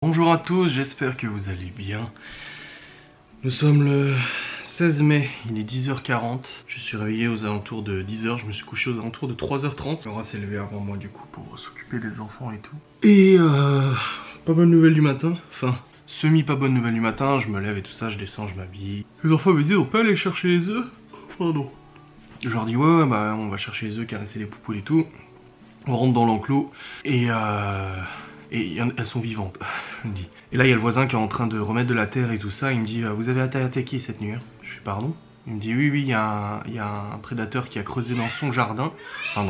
Bonjour à tous, j'espère que vous allez bien. Nous sommes le 16 mai, il est 10h40. Je suis réveillé aux alentours de 10h, je me suis couché aux alentours de 3h30. Laura s'est levée avant moi du coup pour s'occuper des enfants et tout. Et pas bonne nouvelle du matin, enfin semi pas bonne nouvelle du matin, je me lève et tout ça, je descends, je m'habille. Les enfants me disent on peut aller chercher les œufs? Pardon. Je leur dis ouais bah on va chercher les œufs, caresser les poupoules et tout. On rentre dans l'enclos et elles sont vivantes, je me dis. Et là il y a le voisin qui est en train de remettre de la terre et tout ça, il me dit vous avez attaqué cette nuit hein? Je fais pardon? Il me dit oui il y a un prédateur qui a creusé dans son jardin, enfin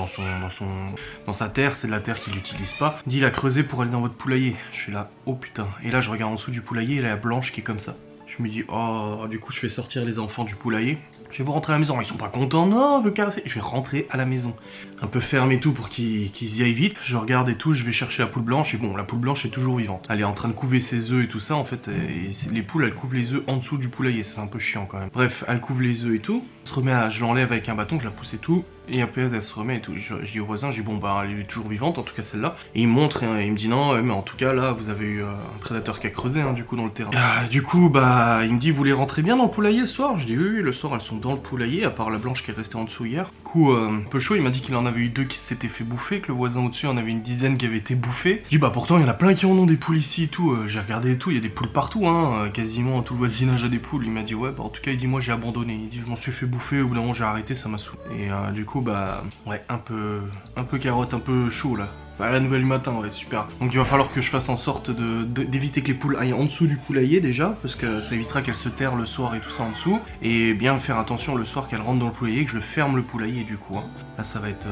dans sa terre, c'est de la terre qu'il n'utilise pas. Il dit il a creusé pour aller dans votre poulailler. Je suis là, oh putain. Et là je regarde en dessous du poulailler et là il y a Blanche qui est comme ça. Je me dis oh, du coup je fais sortir les enfants du poulailler. Je vais vous rentrer à la maison, ils sont pas contents, non, on veut caresser. Je vais rentrer à la maison, un peu ferme et tout pour qu'ils y aillent vite. Je regarde et tout, je vais chercher la poule blanche et bon, la poule blanche est toujours vivante. Elle est en train de couver ses œufs et tout ça en fait. Et les poules elles couvent les œufs en dessous du poulailler, c'est un peu chiant quand même. Bref, elle couve les œufs et tout. Je l'enlève avec un bâton, je la pousse et tout. Et après elle se remet et tout. Je dis au voisin, je dis bon bah elle est toujours vivante, en tout cas celle-là. Et il me montre et il me dit non, mais en tout cas là vous avez eu un prédateur qui a creusé hein, du coup dans le terrain. Du coup bah il me dit vous voulez rentrer bien dans le poulailler le soir? Je dis oui, le soir elles sont dans le poulailler, à part la blanche qui est restée en dessous hier. Du coup un peu chaud, il m'a dit qu'il en avait eu 2 qui s'étaient fait bouffer, que le voisin au-dessus en avait une dizaine qui avait été bouffée. Je dis bah pourtant il y en a plein qui en ont des poules ici et tout. J'ai regardé et tout, il y a des poules partout hein, quasiment tout le voisinage a des poules. Il m'a dit ouais bah en tout cas il dit moi j'ai abandonné. Il dit je m'en suis fait bouffer, au bout d'un moment j'ai arrêté, ça m'a saoulé. Et du coup bah ouais un peu carotte, un peu chaud là. Enfin, la nouvelle du matin, ouais, super. Donc il va falloir que je fasse en sorte d'éviter que les poules aillent en dessous du poulailler déjà, parce que ça évitera qu'elles se terrent le soir et tout ça en dessous. Et bien faire attention le soir qu'elles rentrent dans le poulailler, que je ferme le poulailler du coup. Hein. Là ça va être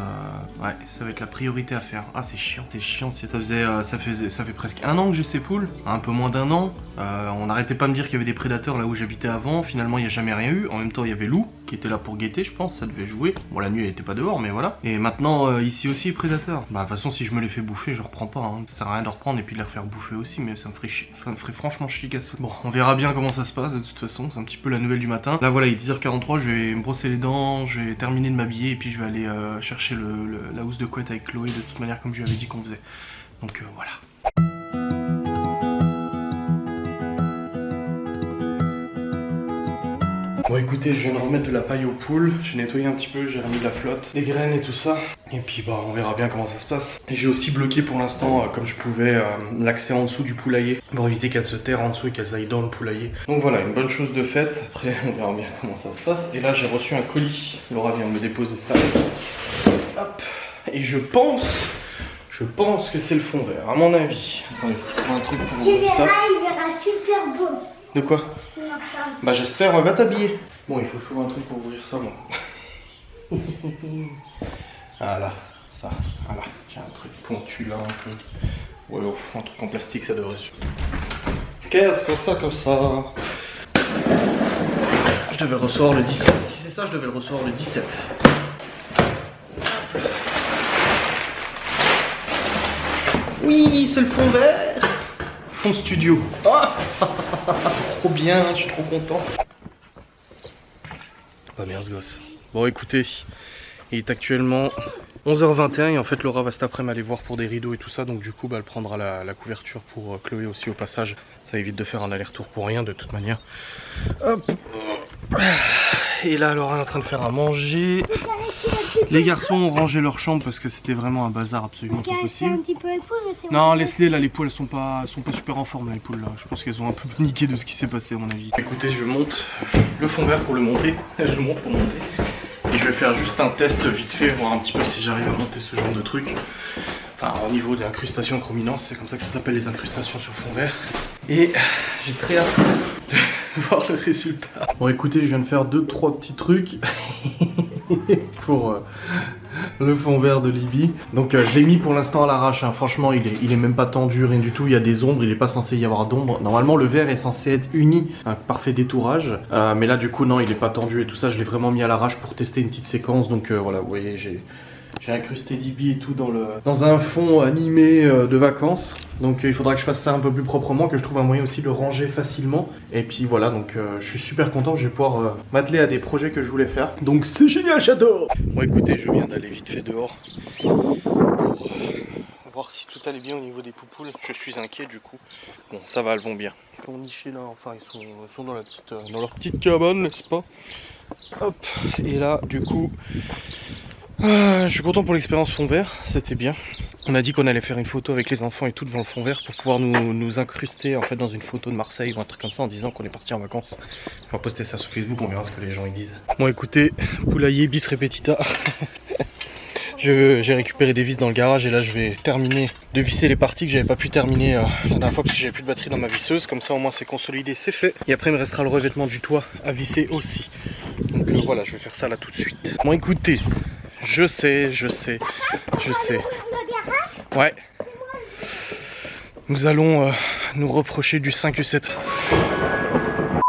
ouais, ça va être la priorité à faire. Ah c'est chiant, ça fait presque 1 an que j'ai ces poules, un peu moins d'1 an. On n'arrêtait pas de me dire qu'il y avait des prédateurs là où j'habitais avant, finalement il n'y a jamais rien eu. En même temps il y avait Lou qui était là pour guetter je pense, ça devait jouer. Bon la nuit elle était pas dehors mais voilà. Et maintenant ici aussi prédateur. Bah de toute façon si je me les fais bouffer je reprends pas, hein. Ça sert à rien de reprendre et puis de les refaire bouffer aussi, mais ça me ferait franchement chier. Bon on verra bien comment ça se passe de toute façon, c'est un petit peu la nouvelle du matin. Là voilà il est 10h43, je vais me brosser les dents, je vais terminer de m'habiller et puis je vais aller chercher la housse de couette avec Chloé de toute manière comme je lui avais dit qu'on faisait. Donc voilà. Bon écoutez, je viens de remettre de la paille aux poules, j'ai nettoyé un petit peu, j'ai remis de la flotte, des graines et tout ça. Et puis bah on verra bien comment ça se passe. Et j'ai aussi bloqué pour l'instant, comme je pouvais, l'accès en dessous du poulailler pour éviter qu'elles se terrent en dessous et qu'elles aillent dans le poulailler. Donc voilà, une bonne chose de faite. Après on verra bien comment ça se passe. Et là j'ai reçu un colis, Laura vient me déposer ça. Hop. Et je pense que c'est le fond vert, à mon avis. Attendez, faut que je trouve un truc pour ouvrir ça. Il verra super beau. De quoi? Bah j'espère, va t'habiller. Bon, il faut que je trouve un truc pour ouvrir ça, moi. Voilà, ça, voilà. J'ai un truc pointu là, un peu. Ouais, un truc en plastique, ça devrait suffire. Qu'est-ce que ça? Je devais le recevoir le 17. Si c'est ça, je devais le recevoir le 17. Oui, c'est le fond vert. Fond studio. Ah trop bien, je suis trop content. Oh merde ce gosse. Bon écoutez, il est actuellement 11h21 et en fait Laura va cet après-midi aller voir pour des rideaux et tout ça. Donc du coup bah, elle prendra la couverture pour Chloé aussi au passage. Ça évite de faire un aller-retour pour rien de toute manière. Hop. Et là Laura est en train de faire à manger. Les garçons ont rangé leur chambre parce que c'était vraiment un bazar absolument pas possible. Un petit peu les poules, mais non, laisse-les là, les poules elles sont pas super en forme là, les poules là. Je pense qu'elles ont un peu paniqué de ce qui s'est passé à mon avis. Écoutez, je monte le fond vert pour le monter. Je monte pour monter. Et je vais faire juste un test vite fait, voir un petit peu si j'arrive à monter ce genre de truc. Enfin au niveau des incrustations chrominances, c'est comme ça que ça s'appelle les incrustations sur fond vert. Et j'ai très hâte de voir le résultat. Bon écoutez, je viens de faire 2-3 petits trucs pour le fond vert de Libye. Donc je l'ai mis pour l'instant à l'arrache, hein. Franchement il est même pas tendu, rien du tout, il y a des ombres, il est pas censé y avoir d'ombre. Normalement le verre est censé être uni, un parfait détourage. Mais là du coup non, il est pas tendu et tout ça, je l'ai vraiment mis à l'arrache pour tester une petite séquence. Donc voilà, vous voyez, j'ai incrusté Libye et tout dans un fond animé de vacances. Donc il faudra que je fasse ça un peu plus proprement, que je trouve un moyen aussi de le ranger facilement. Et puis voilà, donc je suis super content, je vais pouvoir m'atteler à des projets que je voulais faire. Donc c'est génial, j'adore. Bon écoutez, je viens d'aller vite fait dehors pour voir si tout tout allait bien au niveau des poupoules. Je suis inquiet du coup. Bon, ça va, elles vont bien. Ils niché là, enfin ils sont dans, dans leur petite cabane, n'est-ce pas? Hop, et là du coup, je suis content pour l'expérience fond vert, c'était bien. On a dit qu'on allait faire une photo avec les enfants et tout devant le fond vert pour pouvoir nous incruster en fait dans une photo de Marseille ou un truc comme ça en disant qu'on est parti en vacances. On va poster ça sur Facebook, on verra ce que les gens y disent. Bon écoutez, poulailler bis repetita. J'ai récupéré des vis dans le garage et là je vais terminer de visser les parties que j'avais pas pu terminer la dernière fois parce que j'avais plus de batterie dans ma visseuse. Comme ça au moins c'est consolidé, c'est fait. Et après il me restera le revêtement du toit à visser aussi. Donc voilà, je vais faire ça là tout de suite. Bon écoutez, je sais. Ouais. Nous allons nous reprocher du 5U7.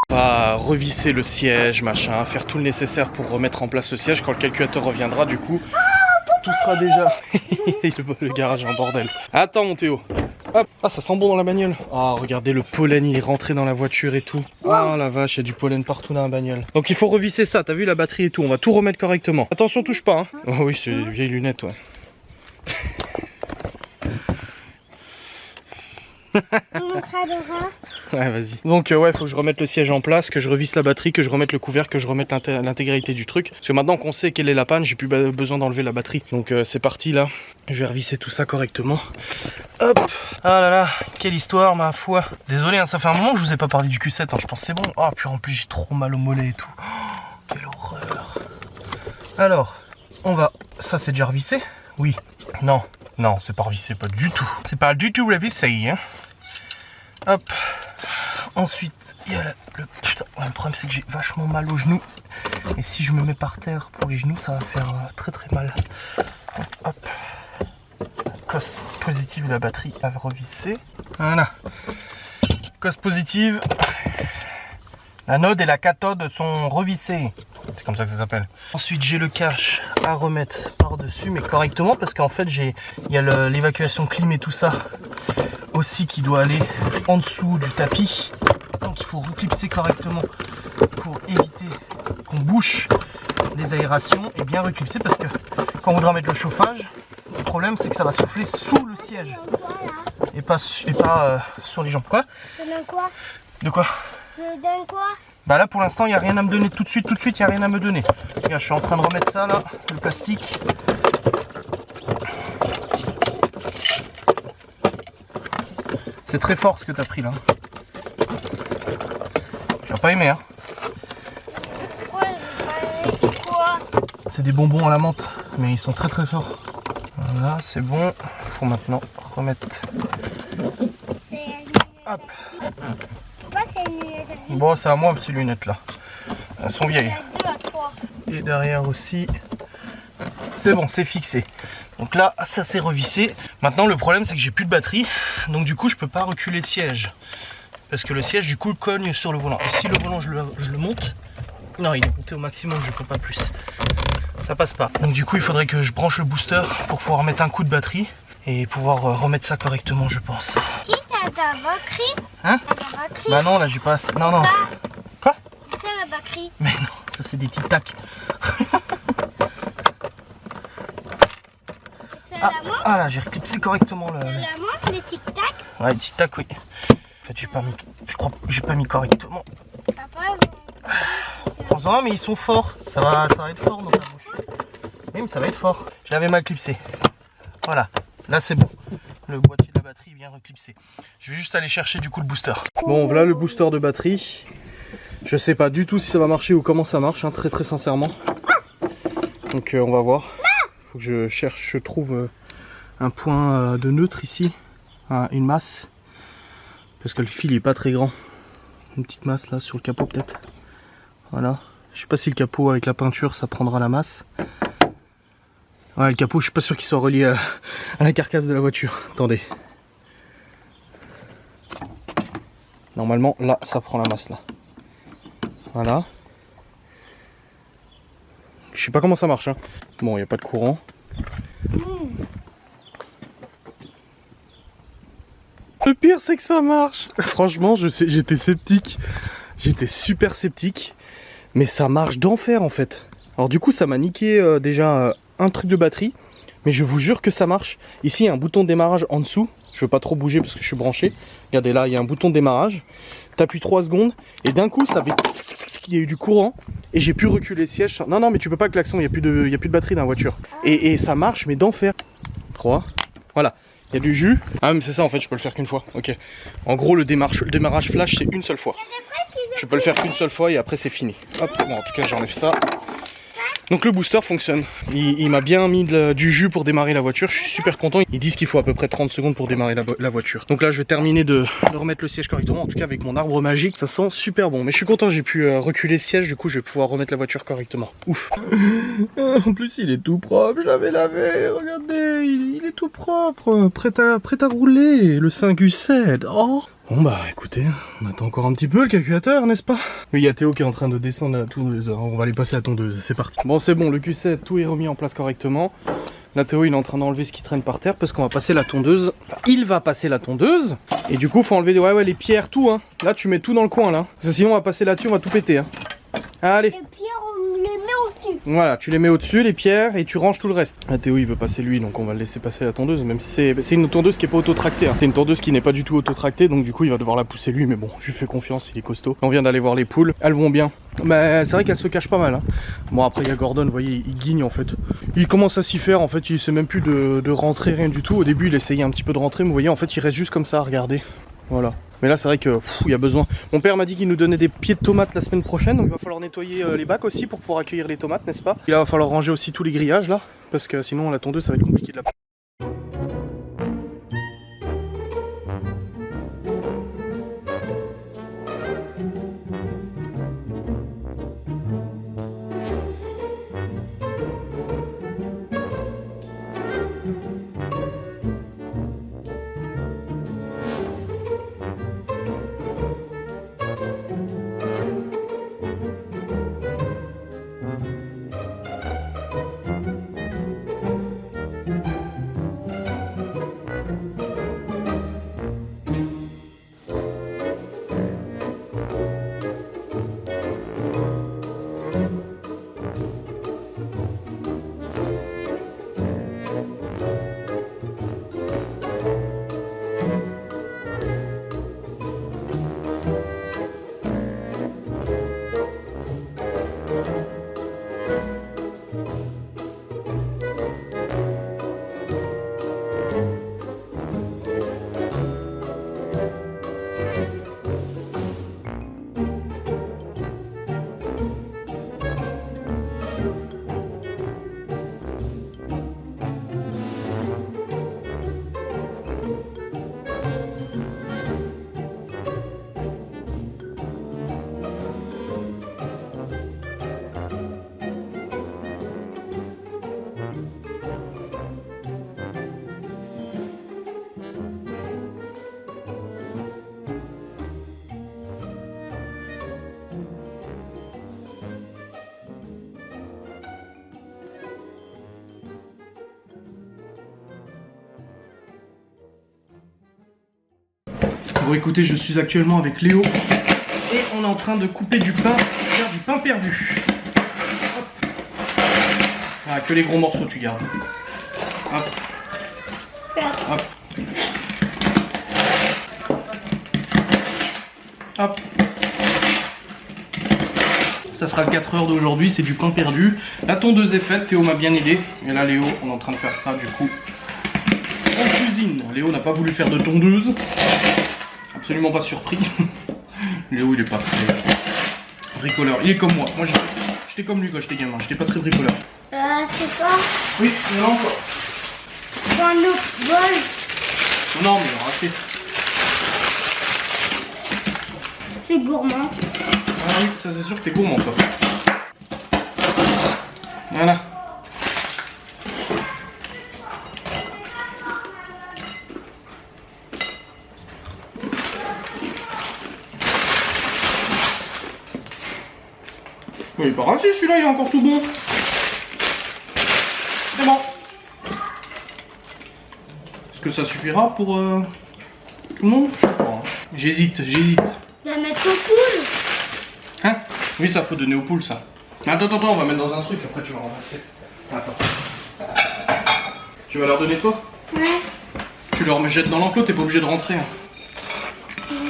On va revisser le siège, machin, faire tout le nécessaire pour remettre en place le siège. Quand le calculateur reviendra, du coup, tout sera déjà... le garage est en bordel. Attends mon Théo. Hop. Ah, ça sent bon dans la bagnole. Ah, regardez, le pollen, il est rentré dans la voiture et tout. Ah la vache, il y a du pollen partout dans la bagnole. Donc il faut revisser ça, t'as vu la batterie et tout. On va tout remettre correctement. Attention, touche pas. Hein. Oh oui, c'est des vieilles lunettes, ouais. Ouais, vas-y. Donc ouais, faut que je remette le siège en place, que je revisse la batterie, que je remette le couvercle, que je remette l'intégralité du truc. Parce que maintenant qu'on sait quelle est la panne, j'ai plus besoin d'enlever la batterie. Donc c'est parti là. Je vais revisser tout ça correctement. Hop. Ah là là, quelle histoire ma foi. Désolé, hein, ça fait un moment que je vous ai pas parlé du Q7, hein, je pense que c'est bon. Ah, puis en plus j'ai trop mal au mollet et tout. Oh, quelle horreur. Alors, on va... Ça c'est déjà revissé? Oui. Non. Non, c'est pas revissé, pas du tout. C'est pas du tout revissé, hein. Hop. Ensuite, il y a le... Putain, ouais, le problème c'est que j'ai vachement mal aux genoux. Et si je me mets par terre pour les genoux, ça va faire très très mal. Donc, hop. Cosse positive de la batterie à revisser. Voilà. Cosse positive. L'anode et la cathode sont revissées. C'est comme ça que ça s'appelle. Ensuite, j'ai le cache à remettre par-dessus, mais correctement, parce qu'en fait, il y a l'évacuation clim et tout ça aussi qui doit aller en dessous du tapis. Donc, il faut reclipser correctement pour éviter qu'on bouche les aérations et bien reclipser, parce que quand on voudra mettre le chauffage, le problème c'est que ça va souffler sous le siège et pas sur les jambes. Quoi? Je donne quoi? De quoi? Je donne quoi? Bah là pour l'instant il n'y a rien à me donner tout de suite, il n'y a rien à me donner. Regarde, je suis en train de remettre ça là, le plastique. C'est très fort ce que tu as pris là. Tu vas pas aimer hein. Quoi? C'est des bonbons à la menthe, mais ils sont très très forts. Voilà, c'est bon. Il faut maintenant remettre. Hop. Pourquoi c'est une lunette? Bon, c'est à moi ces lunettes là. Elles sont vieilles. Il y a 2 à 3. Et derrière aussi. C'est bon, c'est fixé. Donc là, ça s'est revissé. Maintenant, le problème, c'est que j'ai plus de batterie. Donc du coup, je peux pas reculer le siège. Parce que le siège, du coup, cogne sur le volant. Et si le volant, je le monte... Non, il est monté au maximum, je peux pas plus. Ça passe pas. Donc du coup, il faudrait que je branche le booster pour pouvoir mettre un coup de batterie. Et pouvoir remettre ça correctement, je pense. Si, t'as ta batterie? Hein? T'as ta batterie? Bah non, là, j'ai pas assez... Non, non. Ça, Quoi? c'est ça la batterie. Mais non, ça c'est des tic-tac. C'est Ah, la montre? ah là, j'ai reclipsé correctement le... C'est la montre, les tic-tac? Ouais, tic-tac, oui. En fait, j'ai pas mis... Je crois que j'ai pas mis correctement. Papa, Prends-en un, mais ils sont forts. Ça va être fort dans ta bouche. Oui, mais ça va être fort. Je l'avais mal clipsé. Voilà, là c'est bon. Le boîtier de la batterie est bien reclipsé. Je vais juste aller chercher du coup le booster. Bon, voilà le booster de batterie. Je sais pas du tout si ça va marcher ou comment ça marche, hein, très très sincèrement. Donc on va voir. Faut que je trouve un point de neutre ici. Une masse. Parce que le fil est pas très grand. Une petite masse là sur le capot peut-être. Voilà. Je sais pas si le capot avec la peinture ça prendra la masse. Ouais, le capot, je suis pas sûr qu'il soit relié à la carcasse de la voiture. Attendez. Normalement, là, ça prend la masse, là. Voilà. Je sais pas comment ça marche, hein. Bon, il n'y a pas de courant. Le pire, c'est que ça marche. Franchement, j'étais sceptique. J'étais super sceptique. Mais ça marche d'enfer, en fait. Alors du coup, ça m'a niqué déjà... un truc de batterie, mais je vous jure que ça marche. Ici, il y a un bouton de démarrage en dessous. Je veux pas trop bouger parce que je suis branché. Regardez là, il y a un bouton de démarrage. T'appuies 3 secondes et d'un coup, ça fait... Il y a eu du courant et j'ai pu reculer le siège. Non, mais tu peux pas klaxon, il n'y a plus de batterie dans la voiture. Et ça marche, mais d'enfer. 3. Voilà. Il y a du jus. Ah, mais c'est ça en fait, je peux le faire qu'une fois. Ok. En gros, le démarrage flash, c'est une seule fois. Je peux le faire qu'une seule fois et après, c'est fini. Hop, bon, en tout cas, j'enlève ça. Donc le booster fonctionne. Il m'a bien mis du jus pour démarrer la voiture. Je suis super content. Ils disent qu'il faut à peu près 30 secondes pour démarrer la voiture. Donc là je vais terminer de remettre le siège correctement. En tout cas avec mon arbre magique, ça sent super bon. Mais je suis content, j'ai pu reculer le siège. Du coup je vais pouvoir remettre la voiture correctement. Ouf. En plus il est tout propre. Je l'avais lavé. Regardez, il est tout propre. Prêt à rouler. Le 5U7. Oh. Bon bah écoutez, on attend encore un petit peu le calculateur, n'est-ce pas? Mais il y a Théo qui est en train de descendre la tondeuse, on va aller passer à la tondeuse, c'est parti. Bon c'est bon, le Q7, tout est remis en place correctement. Là Théo il est en train d'enlever ce qui traîne par terre parce qu'on va passer la tondeuse. Il va passer la tondeuse et du coup faut enlever les pierres, tout hein. Là tu mets tout dans le coin là, parce que sinon on va passer là-dessus, on va tout péter hein. Allez. Les pierres on les met au-dessus. Voilà, tu les mets au-dessus, les pierres, et tu ranges tout le reste. Là, Théo, il veut passer lui, donc on va le laisser passer la tondeuse, même si c'est une tondeuse qui est pas auto-tractée. Hein. C'est une tondeuse qui n'est pas du tout auto-tractée, donc du coup, il va devoir la pousser lui, mais bon, je lui fais confiance, il est costaud. On vient d'aller voir les poules, elles vont bien. Bah, c'est vrai qu'elles se cachent pas mal. Hein. Bon, après, il y a Gordon, vous voyez, il guigne en fait. Il commence à s'y faire, en fait, il sait même plus de rentrer, rien du tout. Au début, il essayait un petit peu de rentrer, mais vous voyez, en fait, il reste juste comme ça à regarder. Voilà. Mais là c'est vrai que il y a besoin. Mon père m'a dit qu'il nous donnait des pieds de tomates la semaine prochaine, donc il va falloir nettoyer les bacs aussi pour pouvoir accueillir les tomates, n'est-ce pas? Et là il va falloir ranger aussi tous les grillages là, parce que sinon la tondeuse ça va être compliqué de la... Bon écoutez, je suis actuellement avec Léo et on est en train de couper du pain, faire du pain perdu. Hop. Ah, que les gros morceaux tu gardes. Hop. Hop. Hop. Ça sera le 4 heures d'aujourd'hui, c'est du pain perdu. La tondeuse est faite, Théo m'a bien aidé. Et là Léo, on est en train de faire ça du coup en cuisine. Léo n'a pas voulu faire de tondeuse. Absolument pas surpris. Léo il est pas très bricoleur. Il est comme moi. Moi j'étais comme lui quand j'étais gamin. J'étais pas très bricoleur. C'est pas Oui, il y en a encore. dans un autre bol. Non, mais il y en aura assez. C'est gourmand. Ah oui, ça c'est sûr que t'es gourmand toi. Voilà. Oui, il est pas raté celui-là, il est encore tout bon. C'est bon. Est-ce que ça suffira pour tout le monde? Je sais pas. Hein. J'hésite. Je vais mettre au poule. Hein? Oui, ça faut donner aux poules ça. Attends, on va mettre dans un truc, après tu vas renverser. Attends. Tu vas leur donner toi? Ouais. Tu leur me jettes dans l'enclos, t'es pas obligé de rentrer. Hein.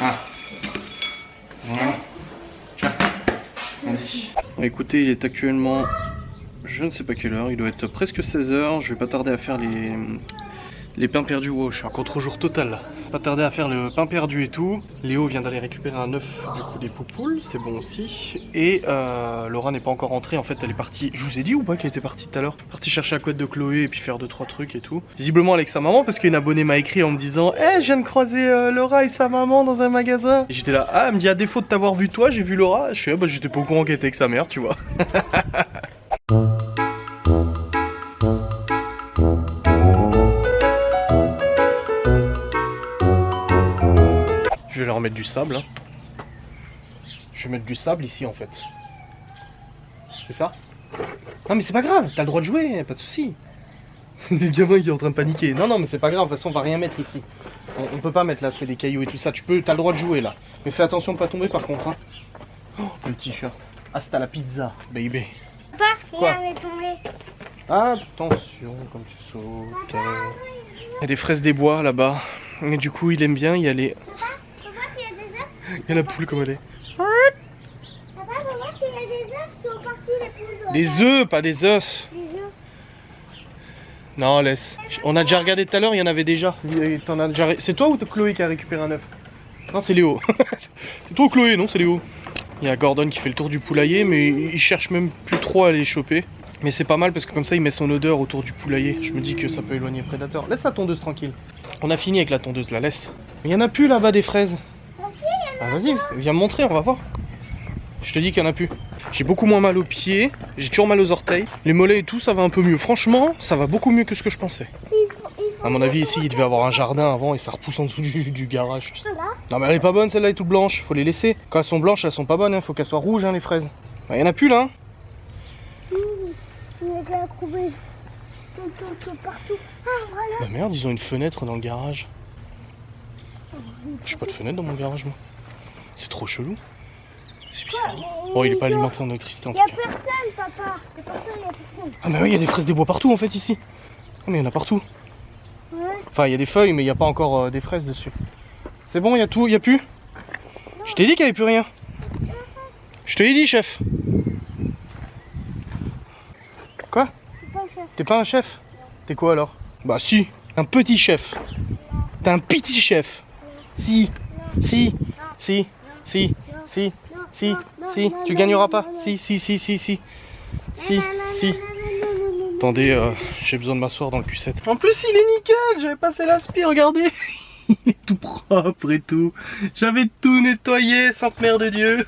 Ah. Voilà. Tiens. Vas-y. Écoutez, il est actuellement... Je ne sais pas quelle heure, il doit être presque 16 h. Je vais pas tarder à faire les pains perdus. Wow, je suis encore trop jour total là. Pas tarder à faire le pain perdu et tout. Léo vient d'aller récupérer un œuf du coup des poupoules, c'est bon aussi. Et Laura n'est pas encore rentrée, en fait elle est partie. Je vous ai dit ou pas qu'elle était partie tout à l'heure? Partie chercher la couette de Chloé et puis faire 2-3 trucs et tout. Visiblement avec sa maman parce qu'une abonnée m'a écrit en me disant je viens de croiser Laura et sa maman dans un magasin. Et j'étais là, elle me dit à défaut de t'avoir vu toi, j'ai vu Laura. Je suis bah j'étais pas au courant qu'elle était avec sa mère, tu vois. Je vais leur mettre du sable. Hein. Je vais mettre du sable ici en fait. C'est ça? Non mais c'est pas grave, t'as le droit de jouer, pas de soucis. Des gamins qui sont en train de paniquer. Non non mais c'est pas grave, de toute façon on va rien mettre ici. On peut pas mettre là, c'est des cailloux et tout ça. T'as le droit de jouer là. Mais fais attention de pas tomber par contre. Hein. Oh, le t-shirt. Hasta la pizza, baby. Papa, Quoi? il avait tombé. Attention comme tu sautes. Il y a des fraises des bois là-bas. Et du coup il aime bien y aller. Papa, s'il y a des œufs. Il y a la poule comme elle est. Papa, papa, s'il y a des œufs, ils sont partis les poules. Des œufs, pas des œufs. Des œufs. Non, laisse. On a déjà regardé tout à l'heure, il y en avait déjà. C'est toi ou Chloé qui a récupéré un œuf? Non, c'est Léo. C'est toi ou Chloé? Non, c'est Léo. Il y a Gordon qui fait le tour du poulailler, mais il cherche même plus trop à les choper. Mais c'est pas mal parce que comme ça, il met son odeur autour du poulailler. Je me dis que ça peut éloigner le prédateur. Laisse la tondeuse tranquille. On a fini avec la tondeuse, la laisse. Mais il y en a plus là-bas des fraises. Ah, vas-y, viens me montrer, on va voir. Je te dis qu'il y en a plus. J'ai beaucoup moins mal aux pieds, j'ai toujours mal aux orteils. Les mollets et tout, ça va un peu mieux. Franchement, ça va beaucoup mieux que ce que je pensais. À mon avis, ici, il devait avoir un jardin avant et ça repousse en dessous du garage. Non, mais elle est pas bonne, celle-là est toute blanche. Faut les laisser. Quand elles sont blanches, elles sont pas bonnes. Hein. Faut qu'elles soient rouges, hein, les fraises. Il y en a plus là. Hein. Il y a trouvé tout partout. Ah, voilà. Bah merde, ils ont une fenêtre dans le garage. J'ai pas de fenêtre dans mon garage, moi. C'est trop chelou. C'est bizarre. Bon, il est pas alimenté en électricité en tout cas. Il y a personne, papa. Il y a personne. Ah, mais oui, il y a des fraises des bois partout en fait ici. Ah, mais il y en a partout. Ouais. Enfin, il y a des feuilles, mais il n'y a pas encore des fraises dessus. C'est bon, il y a tout, il n'y a plus? Je t'ai dit qu'il n'y avait plus rien. Je te l'ai dit, chef. Quoi? T'es pas un chef? T'es quoi alors? Bah si, un petit chef. T'es un petit chef. Si, si, si, si, si, si, si. Tu gagneras pas. Si, si, si, si, si. Si, si. Attendez, j'ai besoin de m'asseoir dans le Q7. En plus, il est nickel. J'avais passé l'aspi, regardez. Il est tout propre et tout. J'avais tout nettoyé, sainte mère de Dieu.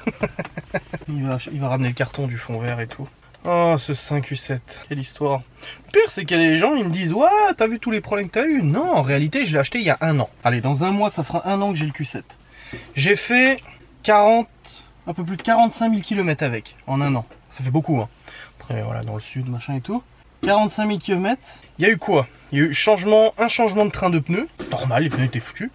il va ramener le carton du fond vert et tout. Oh, ce 5Q7, quelle histoire. Le pire, c'est qu'il y a des gens, ils me disent ouais, t'as vu tous les problèmes que t'as eu? Non, en réalité, je l'ai acheté il y a 1 an. Allez, dans 1 mois, ça fera 1 an que j'ai le Q7. J'ai fait un peu plus de 45 000 km avec, en 1 an. Ça fait beaucoup, hein. Après, voilà, dans le sud, machin et tout. 45 000 km. Il y a eu quoi? Il y a eu un changement de train de pneus. Normal, les pneus étaient foutus.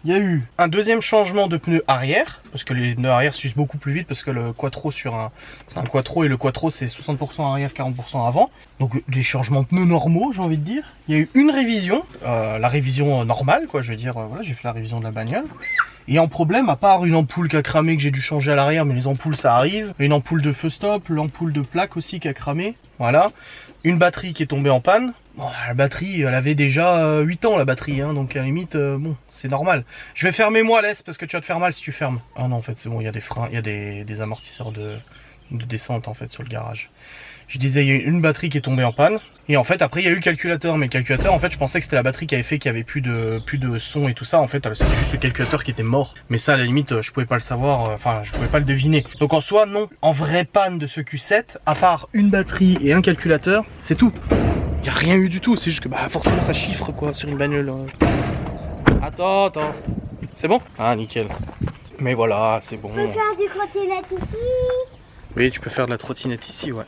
Il y a eu un deuxième changement de pneus arrière, parce que les pneus arrière s'usent beaucoup plus vite, parce que le quattro c'est un quattro, et le quattro c'est 60% arrière, 40% avant. Donc des changements de pneus normaux, j'ai envie de dire. Il y a eu une révision, la révision normale, quoi, je veux dire, voilà, j'ai fait la révision de la bagnole. Et en problème, à part une ampoule qui a cramé, que j'ai dû changer à l'arrière, mais les ampoules ça arrive. Une ampoule de feu stop, l'ampoule de plaque aussi qui a cramé, voilà. Une batterie qui est tombée en panne. Bon, la batterie, elle avait déjà 8 ans la batterie, hein, donc à la limite, bon, c'est normal. Je vais fermer moi, laisse, parce que tu vas te faire mal si tu fermes. Ah non, en fait, c'est bon, il y a des freins, il y a des amortisseurs de descente en fait sur le garage. Je disais, il y a une batterie qui est tombée en panne. Et en fait, après, il y a eu le calculateur. Mais le calculateur, en fait, je pensais que c'était la batterie qui avait fait qu'il n'y avait plus de son et tout ça. En fait, c'était juste le calculateur qui était mort. Mais ça, à la limite, je pouvais pas le savoir. Enfin, je pouvais pas le deviner. Donc en soi, non. En vraie panne de ce Q7, à part une batterie et un calculateur, c'est tout. Il n'y a rien eu du tout. C'est juste que, bah, forcément, ça chiffre, quoi, sur une bagnole. Attends. C'est bon? Ah, nickel. Mais voilà, c'est bon. On peut faire du trottinette ici. Oui, tu peux faire de la trottinette ici, ouais.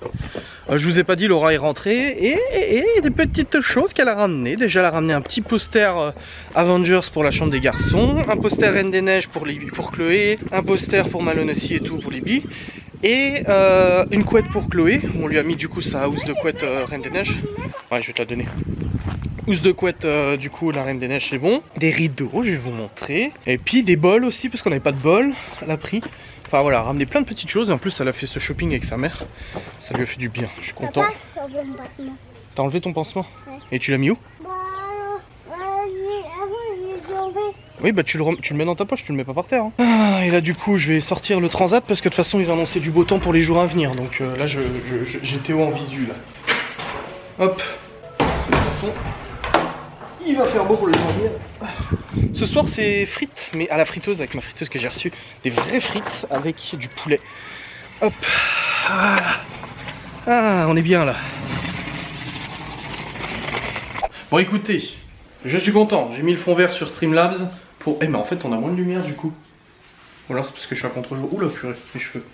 Je vous ai pas dit, Laura est rentrée et des petites choses qu'elle a ramenées. Déjà, elle a ramené un petit poster Avengers pour la chambre des garçons, un poster Reine des Neiges pour Chloé, un poster pour Malone aussi et tout pour Libby. Et une couette pour Chloé. On lui a mis du coup sa housse de couette Reine des Neiges. Ouais, je vais te la donner. Housse de couette du coup la Reine des Neiges, c'est bon. Des rideaux, je vais vous montrer. Et puis des bols aussi, parce qu'on n'avait pas de bol. Elle a pris. Enfin voilà, ramener plein de petites choses. Et en plus, elle a fait ce shopping avec sa mère. Ça lui a fait du bien, je suis content. Papa, j'ai enlevé mon pansement. T'as enlevé ton pansement? Ouais. Et tu l'as mis où? Bah, avant, j'ai enlevé. Oui, bah tu le mets dans ta poche, tu le mets pas par terre. Hein. Ah, et là du coup, je vais sortir le transat parce que de toute façon, il va annoncer du beau temps pour les jours à venir. Donc là, j'ai Théo en visu là. Hop. De toute façon, il va faire beau pour les jours à venir. Ce soir, c'est frites, mais à la friteuse avec ma friteuse que j'ai reçue. Des vraies frites avec du poulet. Hop. Ah, on est bien là. Bon, écoutez, je suis content. J'ai mis le fond vert sur Streamlabs pour. Eh, mais en fait, on a moins de lumière du coup. Ou alors c'est parce que je suis à contre-jour. Oula, purée, mes cheveux.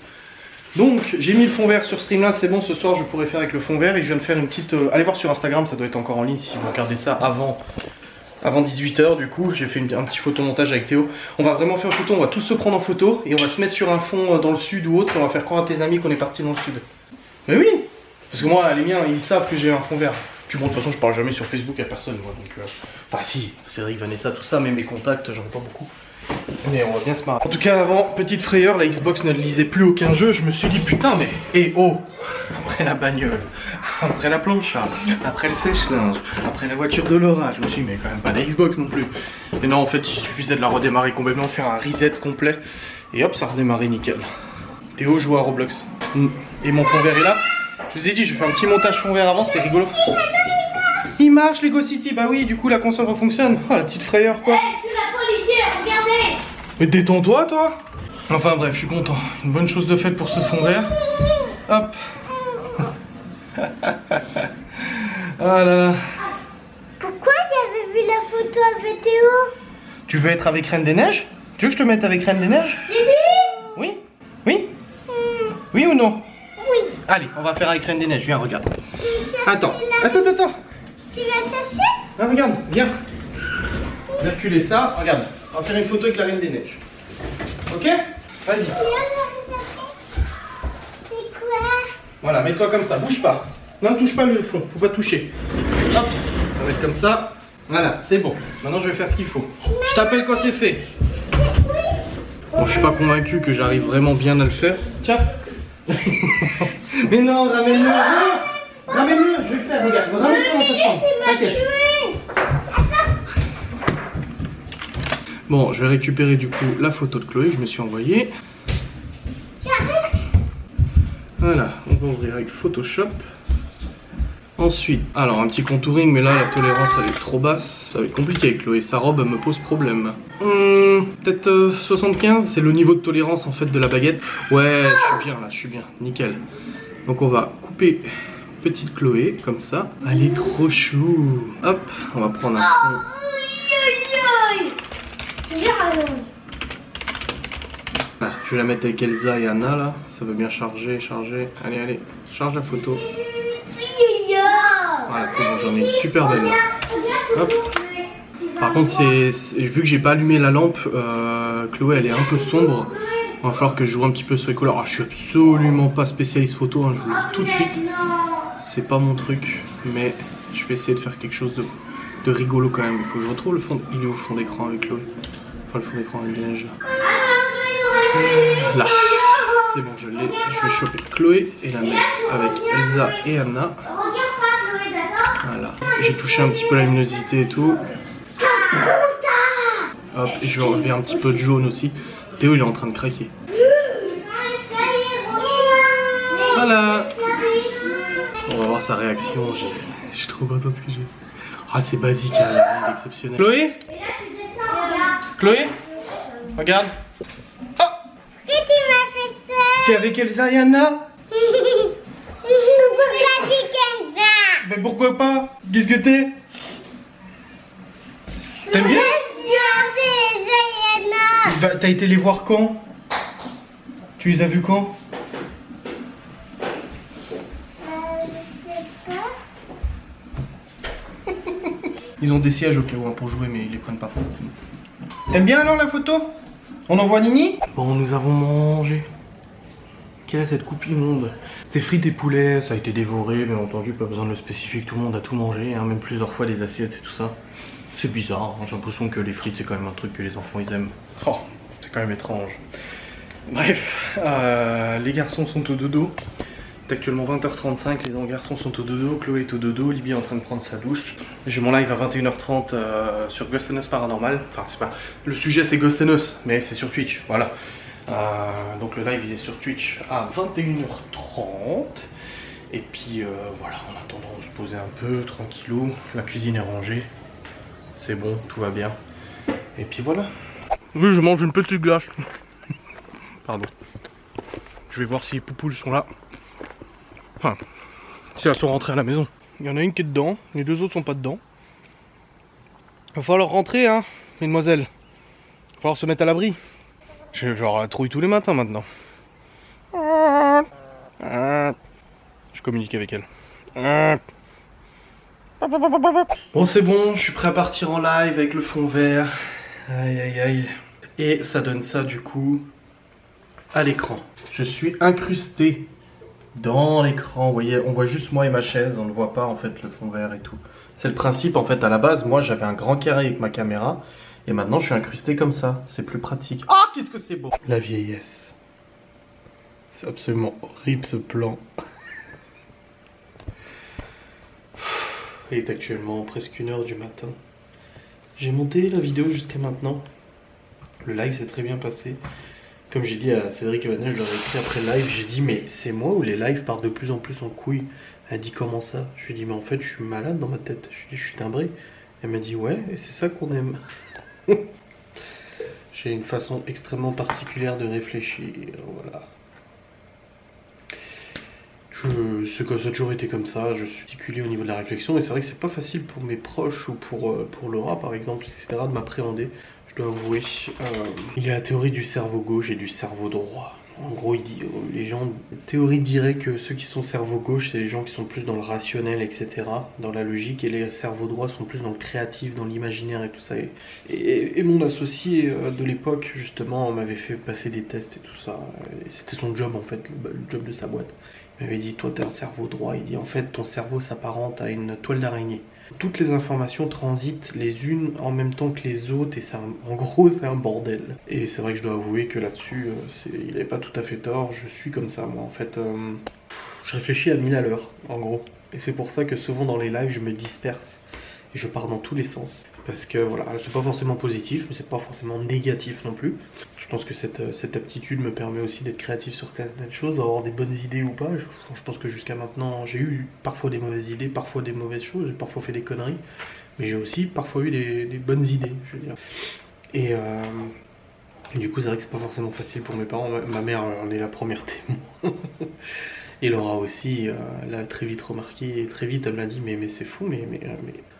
Donc, j'ai mis le fond vert sur Streamlabs. C'est bon, ce soir, je pourrais faire avec le fond vert. Et je viens de faire une petite. Allez voir sur Instagram, ça doit être encore en ligne si vous regardez ça avant 18 h. Du coup, j'ai fait un petit photomontage avec Théo. On va vraiment faire une photo. On va tous se prendre en photo et on va se mettre sur un fond dans le sud ou autre. Et on va faire croire à tes amis qu'on est parti dans le sud. Mais oui, parce que moi, les miens, ils savent que j'ai un fond vert. Puis bon, de toute façon, je parle jamais sur Facebook à personne, moi. Donc, enfin, si, Cédric, Vanessa, tout ça, mais mes contacts, j'en ai pas beaucoup. Mais on va bien se marrer. En tout cas, avant, petite frayeur, la Xbox ne lisait plus aucun jeu. Je me suis dit, putain, mais. Et oh, après la bagnole, après la plancha, après le sèche-linge, après la voiture de Laura, je me suis dit, mais quand même pas la Xbox non plus. Et non, en fait, il suffisait de la redémarrer complètement, faire un reset complet. Et hop, ça redémarrait nickel. Théo joue à Roblox. Et mon fond vert est là. Je vous ai dit, je vais faire un petit montage fond vert avant, c'était rigolo. Il marche Lego City, bah oui, du coup la console refonctionne. Oh la petite frayeur quoi. C'est la policière, regardez. Mais détends-toi toi. Enfin bref, je suis content. Une bonne chose de faite pour ce fond vert. Hop. Ah là là. Pourquoi j'avais vu la photo avec Théo? Tu veux être avec Reine des Neiges? Tu veux que je te mette avec Reine des Neiges? Oui. Oui? Oui ou non? Oui. Allez, on va faire avec Reine des Neiges, viens, regarde. Attends. Attends. Tu l'as cherché? Ah, regarde, viens. On va reculer ça, regarde. On va faire une photo avec la Reine des Neiges. Ok? Vas-y. C'est quoi? Voilà, mets-toi comme ça, bouge pas. Non, touche pas le fond, faut pas toucher. Hop, on va mettre comme ça. Voilà, c'est bon. Maintenant, je vais faire ce qu'il faut. Je t'appelle quand c'est fait. Bon, je suis pas convaincu que j'arrive vraiment bien à le faire. Tiens. Mais non, ramène-le. Ramène-le, je vais le faire, regarde. Ramène ça dans ta chambre. T'inquiète. Bon, je vais récupérer du coup la photo de Chloé que je me suis envoyée. Voilà, on va ouvrir avec Photoshop. Ensuite, alors un petit contouring, mais là la tolérance elle est trop basse. Ça va être compliqué avec Chloé, sa robe elle me pose problème. Peut-être 75, c'est le niveau de tolérance en fait de la baguette. Ouais, je suis bien là, je suis bien, nickel. Donc on va couper petite Chloé, comme ça. Elle est trop chou. Hop, on va prendre un fond. Ah, je vais la mettre avec Elsa et Anna là, ça veut bien charger. Allez, charge la photo. Voilà, c'est bon, j'en ai une super belle là. Hop. Par contre, vu que j'ai pas allumé la lampe, Chloé elle est un peu sombre. Il va falloir que je joue un petit peu sur les couleurs. Ah, je suis absolument pas spécialiste photo, hein, je vous le dis tout de suite. C'est pas mon truc, mais je vais essayer de faire quelque chose de rigolo quand même. Il faut que je retrouve le fond. Il est au fond d'écran avec Chloé. Enfin, le fond d'écran avec Neige là. Là. C'est bon, je l'ai. Je vais choper Chloé et la mettre avec Elsa et Anna. Voilà. J'ai touché un petit peu la luminosité et tout. Hop, et je vais enlever un petit peu de jaune aussi. Théo il est en train de craquer. Voilà. On va voir sa réaction. Je suis trop content de ce que j'ai. Ah, c'est basique, hein, elle est exceptionnelle. Chloé? Chloé? Regarde. Oh! T'es avec Elsa et Anna? Mais pourquoi pas? Qu'est-ce que t'es? T'aimes bien? Bah, t'as été les voir quand? Tu les as vus quand? Je sais pas. Ils ont des sièges au cas où hein, pour jouer, mais ils les prennent pas. T'aimes bien alors la photo? On envoie Nini? Bon, nous avons mangé. Quelle est cette coupe immonde? C'était frites et poulet, ça a été dévoré, bien entendu, pas besoin de le spécifier, tout le monde a tout mangé, hein, même plusieurs fois des assiettes et tout ça. C'est bizarre, hein, j'ai l'impression que les frites c'est quand même un truc que les enfants ils aiment. Oh, c'est quand même étrange. Bref, les garçons sont au dodo. C'est actuellement 20h35, les garçons sont au dodo, Chloé est au dodo, Libby est en train de prendre sa douche. J'ai mon live à 21h30 sur Ghost and Us Paranormal. Enfin, c'est pas. Le sujet c'est Ghost and Us, mais c'est sur Twitch, voilà. Donc le live il est sur Twitch à 21h30. Et puis voilà, en attendant on se posait un peu, tranquillou. La cuisine est rangée. C'est bon, tout va bien. Et puis voilà. Oui, je mange une petite glace. Pardon. Je vais voir si les poupoules sont là. Enfin, si elles sont rentrées à la maison. Il y en a une qui est dedans, les deux autres sont pas dedans. Va falloir rentrer, hein, mesdemoiselles. Va falloir se mettre à l'abri. Je genre trouille tous les matins maintenant. Je communique avec elle. Bon, c'est bon, je suis prêt à partir en live avec le fond vert. Aïe aïe aïe. Et ça donne ça du coup à l'écran. Je suis incrusté dans l'écran, vous voyez, on voit juste moi et ma chaise, on ne voit pas en fait le fond vert et tout. C'est le principe en fait, à la base, moi j'avais un grand carré avec ma caméra, et maintenant je suis incrusté comme ça, c'est plus pratique. Ah, qu'est-ce que c'est beau! La vieillesse. C'est absolument horrible ce plan. Il est actuellement presque 1h du matin. J'ai monté la vidéo jusqu'à maintenant. Le live s'est très bien passé. Comme j'ai dit à Cédric et Vanessa, je leur ai écrit après le live, j'ai dit mais c'est moi ou les lives partent de plus en plus en couille? Elle a dit comment ça? Je lui ai dit mais en fait je suis malade dans ma tête, je lui ai dit je suis timbré. Elle m'a dit ouais, et c'est ça qu'on aime. J'ai une façon extrêmement particulière de réfléchir, voilà. C'est que ça a toujours été comme ça, je suis particulier au niveau de la réflexion, et c'est vrai que c'est pas facile pour mes proches ou pour Laura par exemple, etc. de m'appréhender. Je dois avouer, il y a la théorie du cerveau gauche et du cerveau droit. En gros, les gens, théorie dirait que ceux qui sont cerveau gauche, c'est les gens qui sont plus dans le rationnel, etc., dans la logique, et les cerveaux droits sont plus dans le créatif, dans l'imaginaire et tout ça. Et mon associé de l'époque, justement, m'avait fait passer des tests et tout ça. C'était son job, en fait, le job de sa boîte. Il m'avait dit, toi, t'es un cerveau droit. Il dit, en fait, ton cerveau s'apparente à une toile d'araignée. Toutes les informations transitent les unes en même temps que les autres et en gros c'est un bordel. Et c'est vrai que je dois avouer que là-dessus, il n'avait pas tout à fait tort, je suis comme ça moi en fait. Je réfléchis à 1000 à l'heure en gros. Et c'est pour ça que souvent dans les lives je me disperse et je pars dans tous les sens. Parce que voilà, c'est pas forcément positif, mais c'est pas forcément négatif non plus. Je pense que cette aptitude me permet aussi d'être créatif sur certaines choses, d'avoir des bonnes idées ou pas. Je pense que jusqu'à maintenant, j'ai eu parfois des mauvaises idées, parfois des mauvaises choses, j'ai parfois fait des conneries, mais j'ai aussi parfois eu des bonnes idées, je veux dire. Et du coup, c'est vrai que c'est pas forcément facile pour mes parents. Ma mère, elle est la première témoin. Et Laura aussi, elle a très vite remarqué, et très vite elle m'a dit mais c'est fou, mais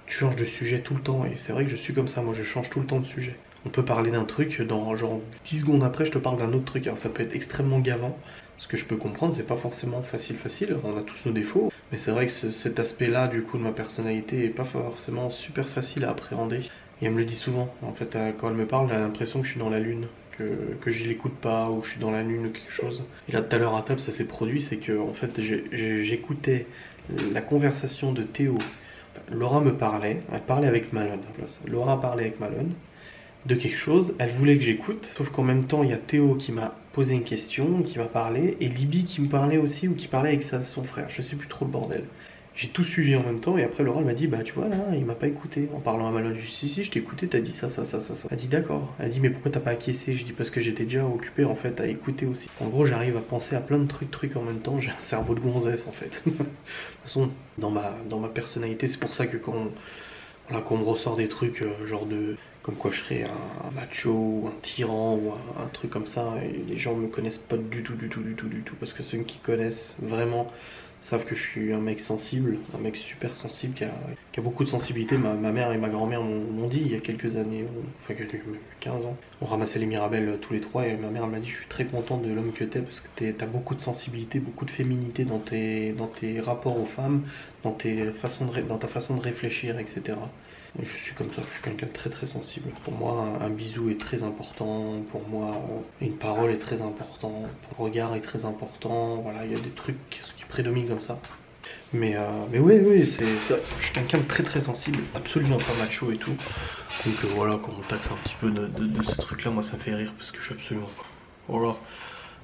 tu changes de sujet tout le temps. Et c'est vrai que je suis comme ça, moi je change tout le temps de sujet. On peut parler d'un truc, dans genre 10 secondes après je te parle d'un autre truc. Alors ça peut être extrêmement gavant, ce que je peux comprendre, c'est pas forcément facile, on a tous nos défauts. Mais c'est vrai que cet aspect-là du coup de ma personnalité est pas forcément super facile à appréhender. Et elle me le dit souvent, en fait quand elle me parle, elle a l'impression que je suis dans la lune. Que je l'écoute pas ou je suis dans la lune ou quelque chose. Et là tout à l'heure à table ça s'est produit, c'est que en fait j'écoutais la conversation de Théo. Enfin, Laura me parlait, elle parlait avec Malone. Laura parlait avec Malone de quelque chose, elle voulait que j'écoute, sauf qu'en même temps il y a Théo qui m'a posé une question, qui m'a parlé, et Libby qui me parlait aussi ou qui parlait avec son frère, je sais plus trop le bordel. J'ai tout suivi en même temps et après Laura elle m'a dit bah tu vois là il m'a pas écouté en parlant à Malone. Je dis si je t'ai écouté, t'as dit ça. Elle dit d'accord. Elle dit mais pourquoi t'as pas acquiescé? Je dis parce que j'étais déjà occupé en fait à écouter aussi. En gros j'arrive à penser à plein de trucs en même temps, j'ai un cerveau de gonzesse en fait. De toute façon dans ma personnalité c'est pour ça que quand on me ressort des trucs genre de comme quoi je serais un macho ou un tyran ou un truc comme ça et les gens me connaissent pas du tout parce que ceux qui connaissent vraiment savent que je suis un mec sensible, un mec super sensible qui a beaucoup de sensibilité. Ma mère et ma grand-mère m'ont dit il y a quelques années, enfin 15 ans, on ramassait les Mirabelles tous les trois et ma mère m'a dit je suis très contente de l'homme que t'es parce que t'as beaucoup de sensibilité, beaucoup de féminité dans tes rapports aux femmes, dans ta façon de réfléchir, etc. Et je suis comme ça, je suis quelqu'un de très très sensible. Pour moi, un bisou est très important. Pour moi, une parole est très important. Un regard est très important. Voilà, il y a des trucs qui prédominent comme ça. Mais oui, c'est ça. Je suis quelqu'un de très très sensible, absolument pas macho et tout. Donc voilà, quand on taxe un petit peu de ce truc-là, moi ça me fait rire parce que je suis absolument pas. Voilà.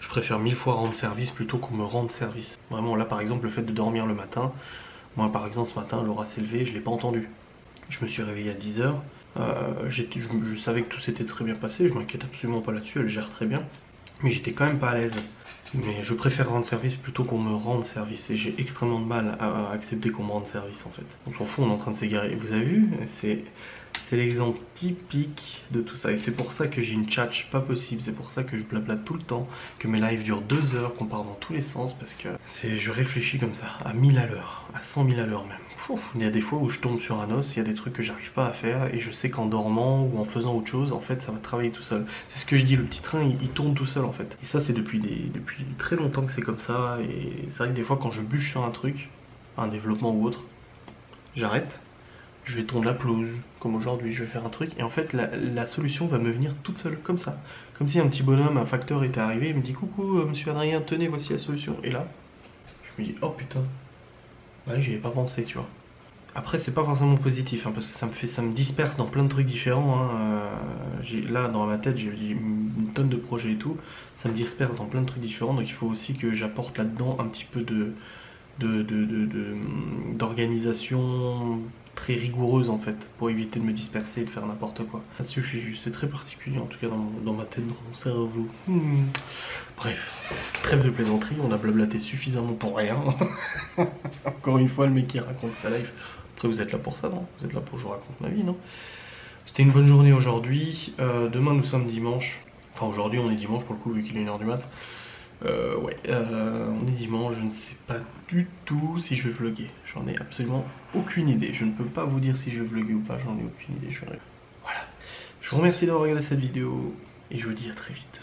Je préfère 1000 fois rendre service plutôt qu'on me rende service. Vraiment, là par exemple, le fait de dormir le matin. Moi par exemple, ce matin, Laura s'est levée, je l'ai pas entendu. Je me suis réveillé à 10h. Je savais que tout s'était très bien passé, je m'inquiète absolument pas là-dessus, elle gère très bien. Mais j'étais quand même pas à l'aise. Mais je préfère rendre service plutôt qu'on me rende service. Et j'ai extrêmement de mal à accepter qu'on me rende service en fait. On s'en fout, on est en train de s'égarer. Vous avez vu? C'est l'exemple typique de tout ça. Et c'est pour ça que j'ai une tchatche pas possible. C'est pour ça que je blablate tout le temps. Que mes lives durent 2 heures, qu'on part dans tous les sens. Parce que je réfléchis comme ça, à 1000 à l'heure. À 100 000 à l'heure même. Il y a des fois où je tombe sur un os, il y a des trucs que j'arrive pas à faire. Et je sais qu'en dormant ou en faisant autre chose, en fait, ça va travailler tout seul. C'est ce que je dis, le petit train, il tourne tout seul en fait. Et ça, c'est depuis très longtemps que c'est comme ça. Et c'est vrai que des fois, quand je bûche sur un truc, un développement ou autre, j'arrête. Je vais tourner la pelouse, comme aujourd'hui, je vais faire un truc, et en fait la solution va me venir toute seule, comme ça. Comme si un petit bonhomme, un facteur était arrivé, il me dit coucou monsieur Adrien, tenez, voici la solution. Et là, je me dis oh putain, ouais, j'y ai pas pensé, tu vois. Après c'est pas forcément positif, hein, parce que ça me disperse dans plein de trucs différents. Hein. Là dans ma tête j'ai une tonne de projets et tout, ça me disperse dans plein de trucs différents, donc il faut aussi que j'apporte là-dedans un petit peu d'organisation très rigoureuse en fait, pour éviter de me disperser et de faire n'importe quoi. Là-dessus, c'est très particulier en tout cas dans ma tête, dans mon cerveau. Bref, trêve de plaisanterie, on a blablaté suffisamment pour rien. Encore une fois, le mec qui raconte sa life. Après, vous êtes là pour ça, non? Vous êtes là pour que je vous raconte ma vie, non? C'était une bonne journée aujourd'hui. Demain, nous sommes dimanche. Enfin, aujourd'hui, on est dimanche pour le coup, vu qu'il est 1h du mat'. On est dimanche, je ne sais pas du tout si je vais vlogger. J'en ai absolument aucune idée. Je ne peux pas vous dire si je vais vlogger ou pas, j'en ai aucune idée. Voilà. Je vous remercie d'avoir regardé cette vidéo et je vous dis à très vite.